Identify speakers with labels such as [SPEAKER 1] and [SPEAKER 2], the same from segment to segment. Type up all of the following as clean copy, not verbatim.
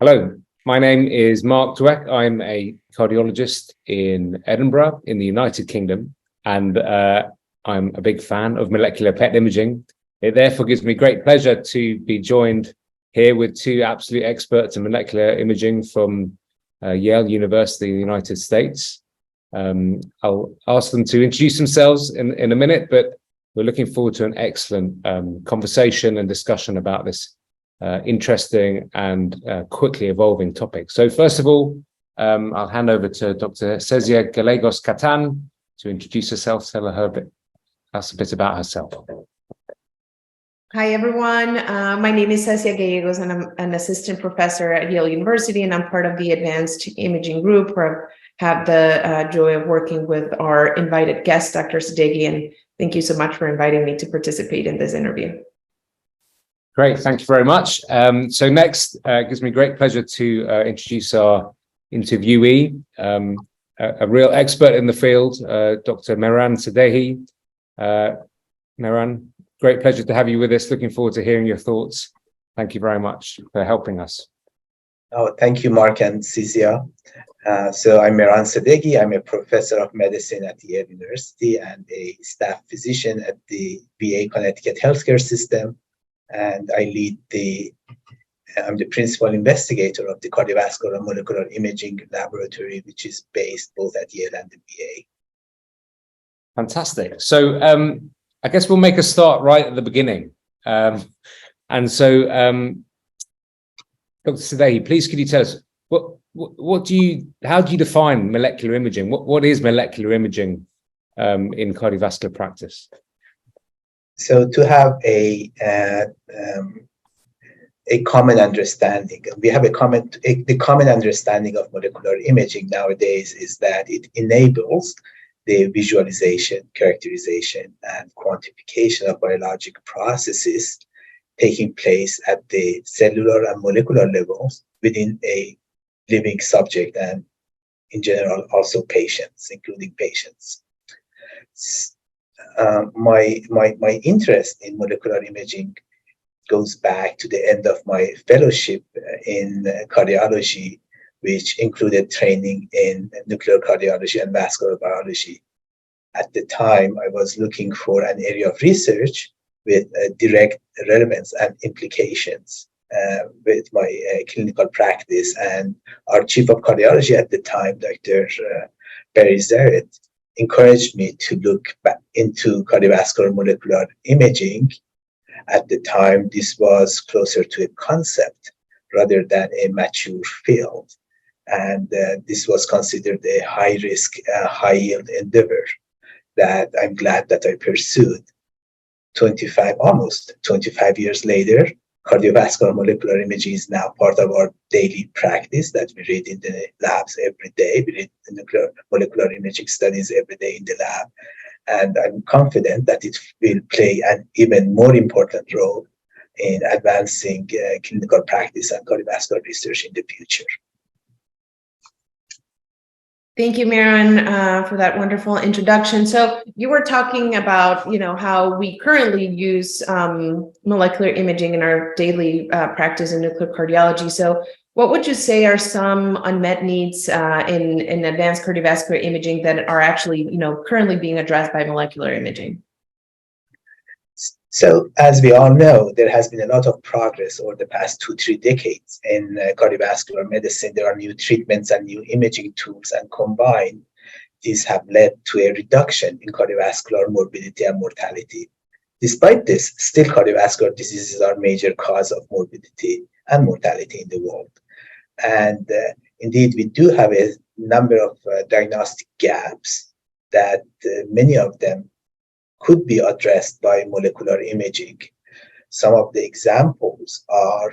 [SPEAKER 1] Hello, my name is Marc Dweck. I'm a cardiologist in Edinburgh in the United Kingdom, and I'm a big fan of molecular PET imaging. It therefore gives me great pleasure to be joined here with two absolute experts in molecular imaging from Yale University in the United States. I'll ask them to introduce themselves in a minute, but we're looking forward to an excellent conversation and discussion about this interesting and quickly evolving topic. So first of all, I'll hand over to Dr. Cesia Gallegos Kattán to introduce herself, tell us a bit about herself.
[SPEAKER 2] Hi, everyone. My name is Cesia Gallegos, and I'm an assistant professor at Yale University, and I'm part of the advanced imaging group, where I have the joy of working with our invited guest, Dr. Sadeghi, and thank you so much for inviting me to participate in this interview.
[SPEAKER 1] Great, thank you very much. So next, it gives me great pleasure to introduce our interviewee, a real expert in the field, Dr. Mehran Sadeghi. Mehran, great pleasure to have you with us. Looking forward to hearing your thoughts. Thank you very much for helping us.
[SPEAKER 3] Oh, thank you, Marc and Cesia. So I'm Mehran Sadeghi. I'm a professor of medicine at Yale University and a staff physician at the VA Connecticut healthcare system. And I'm the principal investigator of the cardiovascular and molecular imaging laboratory, which is based both at Yale and the VA.
[SPEAKER 1] Fantastic. So I guess we'll make a start right at the beginning. Dr. Sadeghi, please could you tell us how do you define molecular imaging? What is molecular imaging in cardiovascular practice?
[SPEAKER 3] So to have a common understanding, the common understanding of molecular imaging nowadays is that it enables the visualization, characterization, and quantification of biologic processes taking place at the cellular and molecular levels within a living subject, and in general also patients, including patients. My interest in molecular imaging goes back to the end of my fellowship in cardiology, which included training in nuclear cardiology and vascular biology. At the time, I was looking for an area of research with direct relevance and implications with my clinical practice. And our chief of cardiology at the time, Dr. Barry Zaret, encouraged me to look back into cardiovascular molecular imaging. At the time, this was closer to a concept rather than a mature field. And this was considered a high-risk, high-yield endeavor that I'm glad that I pursued. Almost 25 years later, cardiovascular molecular imaging is now part of our daily practice that we read in the labs every day. We read the molecular imaging studies every day in the lab. And I'm confident that it will play an even more important role in advancing clinical practice and cardiovascular research in the future.
[SPEAKER 2] Thank you, Mehran, for that wonderful introduction. So you were talking about, how we currently use molecular imaging in our daily practice in nuclear cardiology. So what would you say are some unmet needs in advanced cardiovascular imaging that are actually, currently being addressed by molecular imaging?
[SPEAKER 3] So, as we all know, there has been a lot of progress over the past 2-3 decades in cardiovascular medicine. There are new treatments and new imaging tools, and combined, these have led to a reduction in cardiovascular morbidity and mortality. Despite this, still cardiovascular diseases are a major cause of morbidity and mortality in the world. And indeed, we do have a number of diagnostic gaps that many of them could be addressed by molecular imaging. Some of the examples are,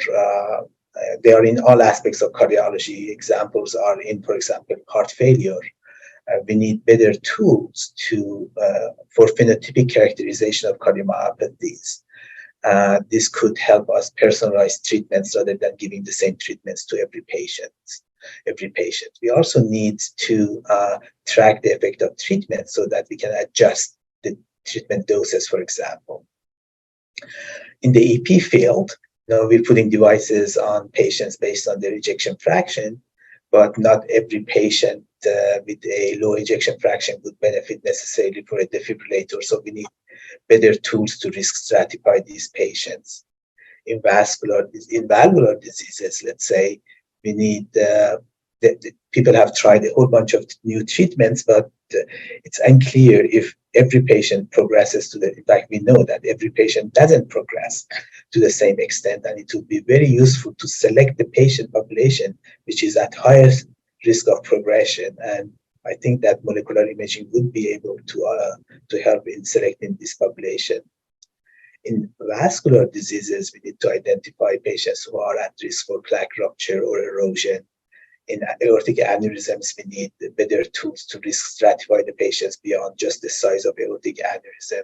[SPEAKER 3] they are in all aspects of cardiology. Examples are in, for example, heart failure. We need better tools for phenotypic characterization of cardiomyopathies. This could help us personalize treatments rather than giving the same treatments to every patient. We also need to track the effect of treatment so that we can adjust the treatment doses, for example. In the EP field, Now we're putting devices on patients based on their ejection fraction, but not every patient with a low ejection fraction would benefit necessarily for a defibrillator. So we need better tools to risk stratify these patients. In valvular diseases, let's say, we need people have tried a whole bunch of new treatments, but it's unclear if every patient progresses to the. In fact, we know that every patient doesn't progress to the same extent, and it would be very useful to select the patient population which is at highest risk of progression. And I think that molecular imaging would be able to help in selecting this population. In vascular diseases, we need to identify patients who are at risk for plaque rupture or erosion. In aortic aneurysms, we need better tools to risk stratify the patients beyond just the size of aortic aneurysm.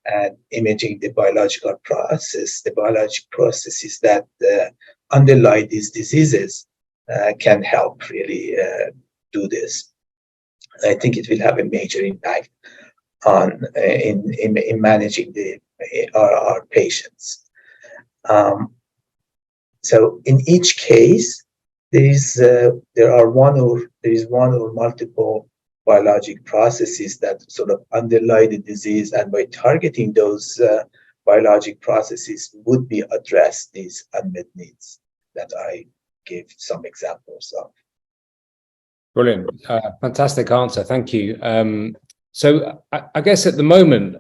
[SPEAKER 3] And imaging the biological process, the biologic processes that underlie these diseases can help really do this. I think it will have a major impact on in managing our patients. So in each case, there is one or multiple biologic processes that sort of underlie the disease, and by targeting those biologic processes would be addressed these unmet needs that I gave some examples of.
[SPEAKER 1] Brilliant. Fantastic answer. Thank you. So I guess at the moment,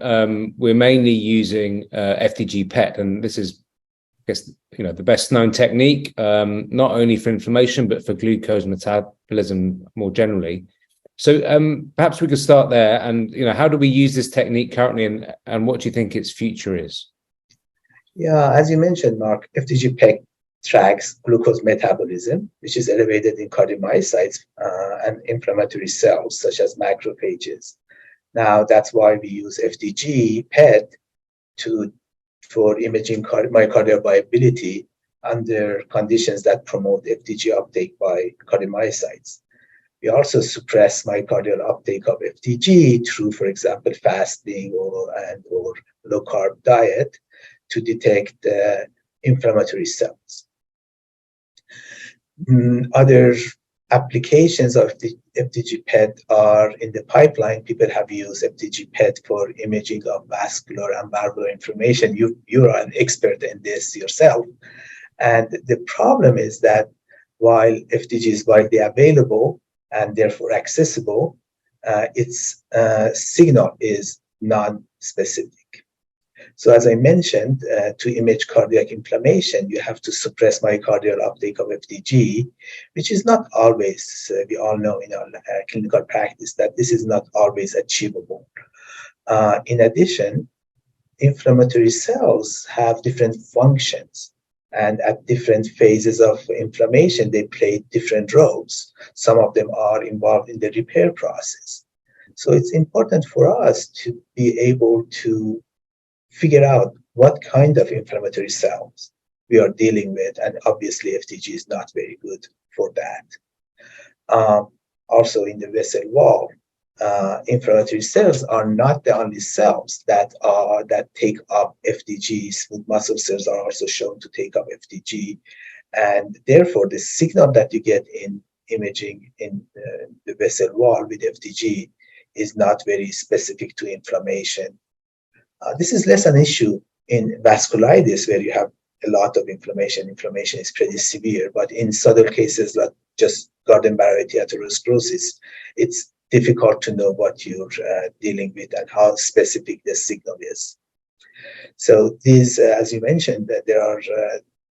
[SPEAKER 1] we're mainly using FDG PET, and this is, I guess, the best known technique, not only for inflammation, but for glucose metabolism more generally. So perhaps we could start there, and how do we use this technique currently, and what do you think its future is?
[SPEAKER 3] Yeah, as you mentioned, Mark, FDG PET tracks glucose metabolism, which is elevated in cardiomyocytes and inflammatory cells such as macrophages. Now, that's why we use FDG PET for imaging myocardial viability under conditions that promote FDG uptake by cardiomyocytes. We also suppress myocardial uptake of FDG through, for example, fasting or low-carb diet to detect inflammatory cells. Other applications of the FDG PET are in the pipeline. People have used FDG PET for imaging of vascular and valvular inflammation. You are an expert in this yourself. And the problem is that while FDG is widely available and therefore accessible, its signal is non-specific. So as I mentioned, to image cardiac inflammation, you have to suppress myocardial uptake of FDG, which is not always, we all know in our clinical practice that this is not always achievable. In addition, inflammatory cells have different functions, and at different phases of inflammation, they play different roles. Some of them are involved in the repair process. So it's important for us to be able to figure out what kind of inflammatory cells we are dealing with, and obviously FDG is not very good for that. Also in the vessel wall, inflammatory cells are not the only cells that take up FDG. Smooth muscle cells are also shown to take up FDG, and therefore the signal that you get in imaging in the vessel wall with FDG is not very specific to inflammation. This is less an issue in vasculitis, where you have a lot of inflammation. Inflammation is pretty severe, but in subtle cases like just Guillain-Barré atherosclerosis, it's difficult to know what you're dealing with and how specific the signal is. So these, as you mentioned, that there are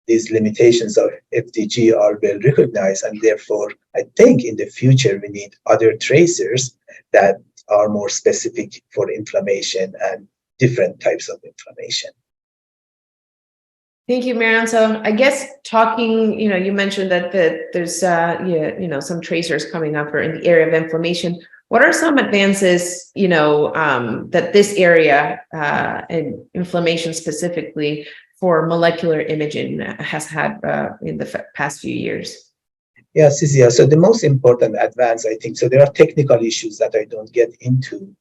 [SPEAKER 3] these limitations of FDG are well recognized, and therefore I think in the future we need other tracers that are more specific for inflammation and different types of inflammation.
[SPEAKER 2] Thank you, Mehran. So I guess talking, you mentioned that there's some tracers coming up in the area of inflammation. What are some advances, that this area and inflammation specifically for molecular imaging has had in the past few years?
[SPEAKER 3] Yeah, Cesia. So the most important advance, I think, so there are technical issues that I don't get into.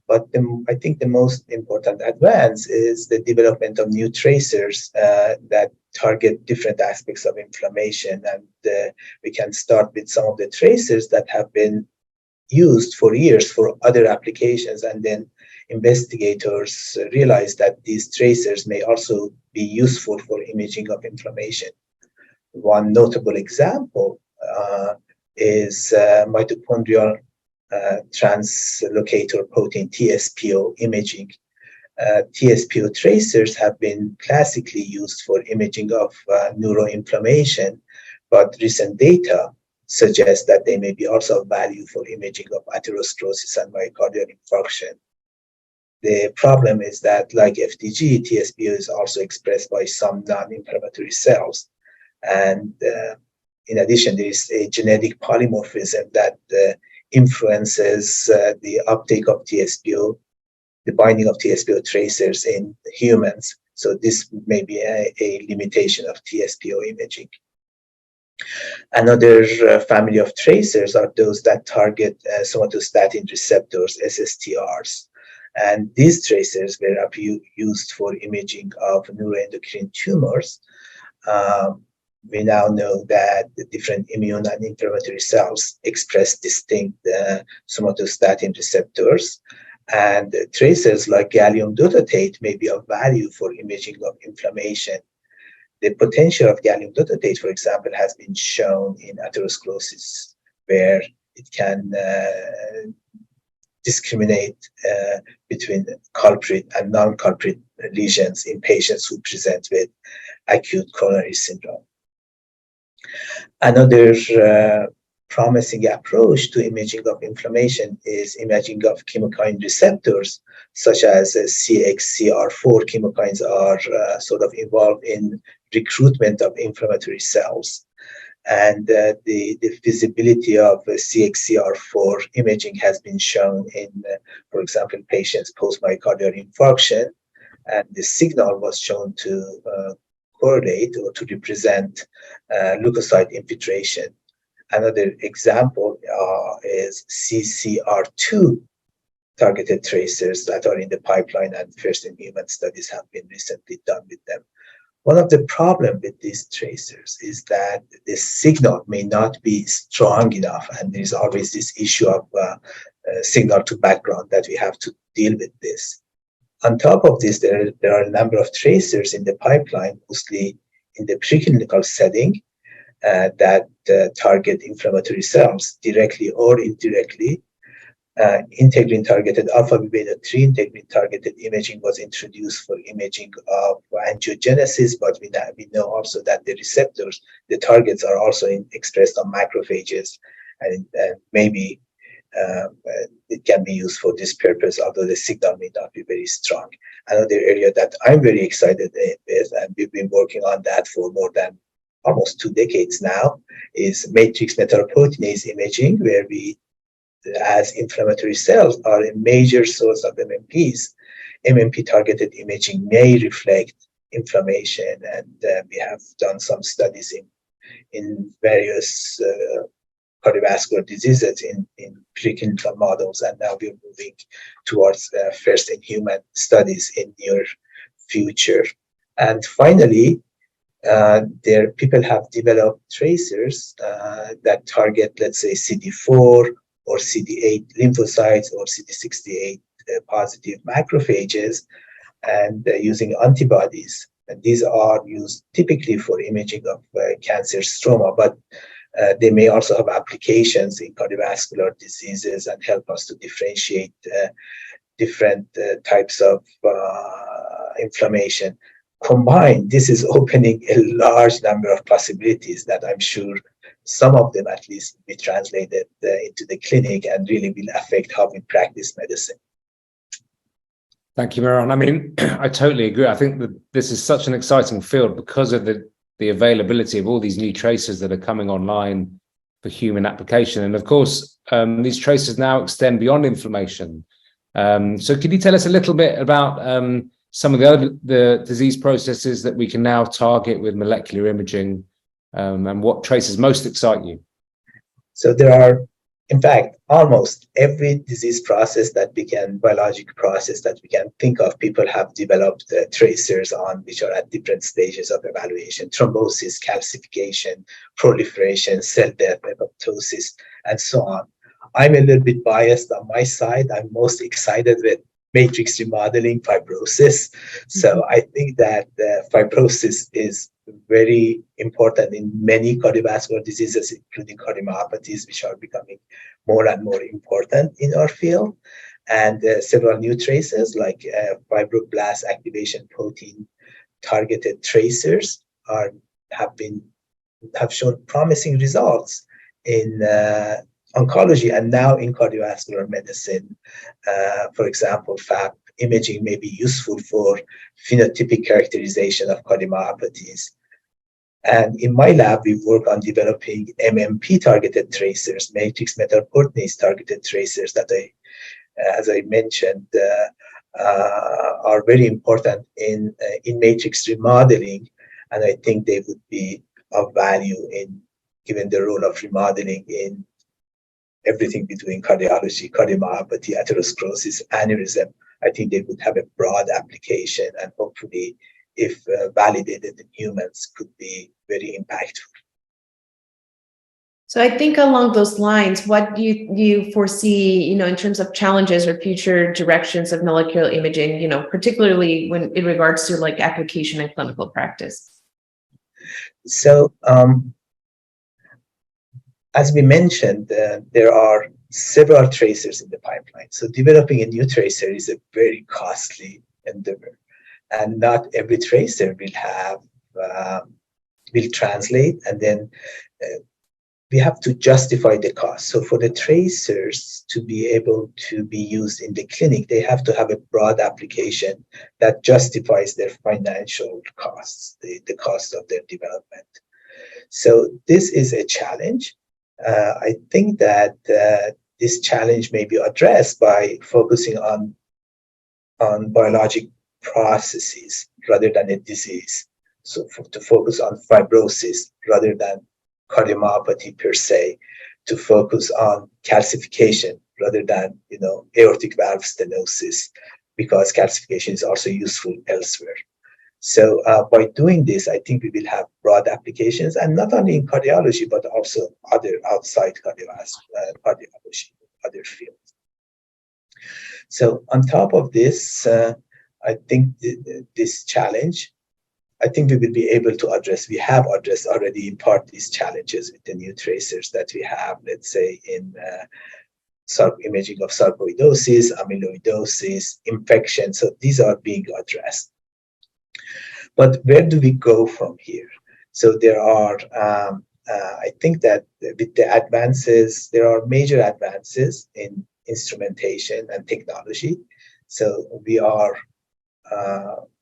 [SPEAKER 3] But I think the most important advance is the development of new tracers that target different aspects of inflammation. And we can start with some of the tracers that have been used for years for other applications, and then investigators realized that these tracers may also be useful for imaging of inflammation. One notable example is mitochondrial translocator protein TSPO imaging. TSPO tracers have been classically used for imaging of neuroinflammation, but recent data suggests that they may be also of value for imaging of atherosclerosis and myocardial infarction. The problem is that, like FDG, TSPO is also expressed by some non-inflammatory cells. And in addition, there is a genetic polymorphism that influences the uptake of TSPO, the binding of TSPO tracers in humans. So this may be a limitation of TSPO imaging. Another family of tracers are those that target somatostatin receptors, SSTRs. And these tracers were used for imaging of neuroendocrine tumors. We now know that the different immune and inflammatory cells express distinct somatostatin receptors, and tracers like gallium dotatate may be of value for imaging of inflammation. The potential of gallium dotatate, for example, has been shown in atherosclerosis, where it can discriminate between culprit and non-culprit lesions in patients who present with acute coronary syndrome. Another promising approach to imaging of inflammation is imaging of chemokine receptors, such as CXCR4. Chemokines are sort of involved in recruitment of inflammatory cells. And the feasibility of CXCR4 imaging has been shown in, for example, patients post-myocardial infarction. And the signal was shown to correlate or to represent leukocyte infiltration. Another example is CCR2 targeted tracers that are in the pipeline, and first-in-human studies have been recently done with them. One of the problems with these tracers is that the signal may not be strong enough, and there is always this issue of signal to background that we have to deal with this. On top of this, there are a number of tracers in the pipeline, mostly in the preclinical setting, that target inflammatory cells directly or indirectly. Integrin-targeted alpha-v beta-3 integrin-targeted imaging was introduced for imaging of angiogenesis, but we know also that the receptors, the targets, are also expressed on macrophages, and maybe it can be used for this purpose, although the signal may not be very strong. Another area that I'm very excited with, and we've been working on that for more than almost 2 decades now, is matrix metalloproteinase imaging, where we, as inflammatory cells are a major source of MMPs, MMP-targeted imaging may reflect inflammation, and we have done some studies in various cardiovascular diseases in preclinical models, and now we're moving towards first-in-human studies in near future. And finally, people have developed tracers that target, let's say, CD4 or CD8 lymphocytes or CD68 positive macrophages, and using antibodies. And these are used typically for imaging of cancer stroma, but they may also have applications in cardiovascular diseases and help us to differentiate different types of inflammation. Combined, this is opening a large number of possibilities that I'm sure some of them at least will be translated into the clinic and really will affect how we practice medicine.
[SPEAKER 1] Thank you, Mehran. I mean, I totally agree. I think that this is such an exciting field because of the availability of all these new tracers that are coming online for human application. And of course, these tracers now extend beyond inflammation. So could you tell us a little bit about some of the disease processes that we can now target with molecular imaging, and what tracers most excite you?
[SPEAKER 3] So there are in fact, almost every disease process biologic process that we can think of, people have developed tracers on, which are at different stages of evaluation: thrombosis, calcification, proliferation, cell death, apoptosis, and so on. I'm a little bit biased on my side. I'm most excited with matrix remodeling, fibrosis. So I think that fibrosis is very important in many cardiovascular diseases, including cardiomyopathies, which are becoming more and more important in our field. And several new tracers like fibroblast activation protein targeted tracers have shown promising results in oncology and now in cardiovascular medicine. For example, FAP imaging may be useful for phenotypic characterization of cardiomyopathies. And in my lab, we work on developing MMP targeted tracers, matrix metalprotease targeted tracers that as I mentioned, are very important in matrix remodeling. And I think they would be of value given the role of remodeling in everything between cardiology, cardiomyopathy, atherosclerosis, aneurysm. I think they would have a broad application, and hopefully, if validated in humans, could be very impactful.
[SPEAKER 2] So I think along those lines, what do you foresee, in terms of challenges or future directions of molecular imaging, particularly when in regards to like application and clinical practice?
[SPEAKER 3] So, as we mentioned, there are several tracers in the pipeline. So developing a new tracer is a very costly endeavor, and not every tracer will translate, and then we have to justify the cost. So for the tracers to be able to be used in the clinic, they have to have a broad application that justifies their financial costs, the cost of their development. So this is a challenge. I think that this challenge may be addressed by focusing on biologic processes rather than a disease. So to focus on fibrosis rather than cardiomyopathy per se, to focus on calcification rather than aortic valve stenosis, because calcification is also useful elsewhere. So by doing this, I think we will have broad applications, and not only in cardiology, but also other outside cardiology, other fields. So on top of this, I think this challenge, I think we will be able to address, we have addressed already in part these challenges with the new tracers that we have, let's say in imaging of sarcoidosis, amyloidosis, infection. So these are being addressed. But where do we go from here? So there are, I think that with the advances, there are major advances in instrumentation and technology. So we are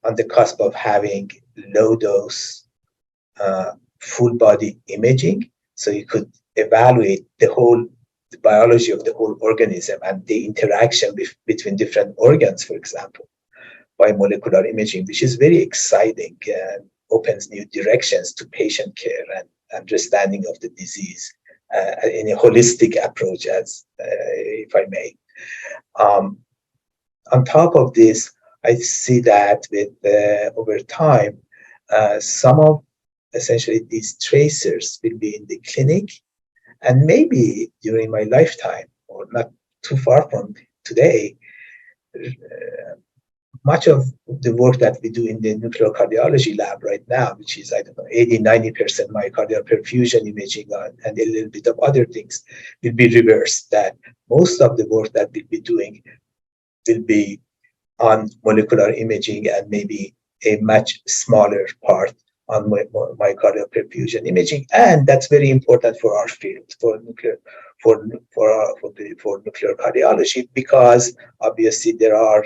[SPEAKER 3] on the cusp of having low dose, full body imaging. So you could evaluate the biology of the whole organism and the interaction between different organs, for example, by molecular imaging, which is very exciting and opens new directions to patient care and understanding of the disease in a holistic approach, as if I may. On top of this, I see that with over time, some of essentially these tracers will be in the clinic, and maybe during my lifetime, or not too far from today, much of the work that we do in the nuclear cardiology lab right now, which is, 80-90% myocardial perfusion imaging and a little bit of other things, will be reversed. That most of the work that we'll be doing will be on molecular imaging, and maybe a much smaller part on myocardial perfusion imaging. And that's very important for our field, for nuclear cardiology, because obviously there are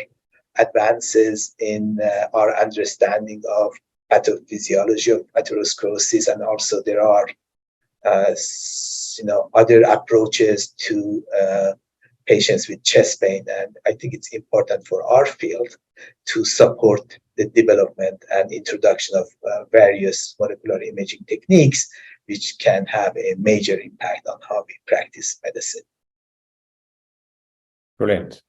[SPEAKER 3] advances in our understanding of pathophysiology of atherosclerosis, and also there are other approaches to patients with chest pain. And I think it's important for our field to support the development and introduction of various molecular imaging techniques, which can have a major impact on how we practice medicine.
[SPEAKER 1] Brilliant.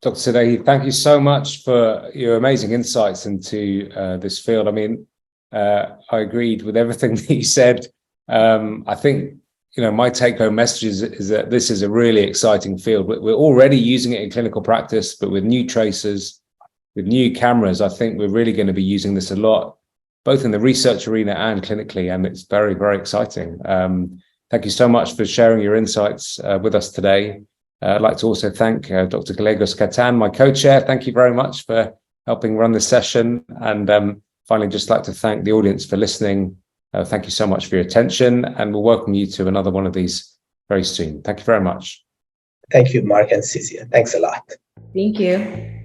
[SPEAKER 1] Dr. Sadeghi, thank you so much for your amazing insights into this field. I mean, I agreed with everything that you said. I think, my take-home message is that this is a really exciting field. We're already using it in clinical practice, but with new tracers, with new cameras, I think we're really going to be using this a lot, both in the research arena and clinically, and it's very, very exciting. Thank you so much for sharing your insights with us today. I'd like to also thank Dr. Gallegos Kattán, my co-chair. Thank you very much for helping run this session. And finally, just like to thank the audience for listening. Thank you so much for your attention, and we'll welcome you to another one of these very soon. Thank you very much.
[SPEAKER 3] Thank you, Marc and Cesia. Thanks a lot.
[SPEAKER 2] Thank you.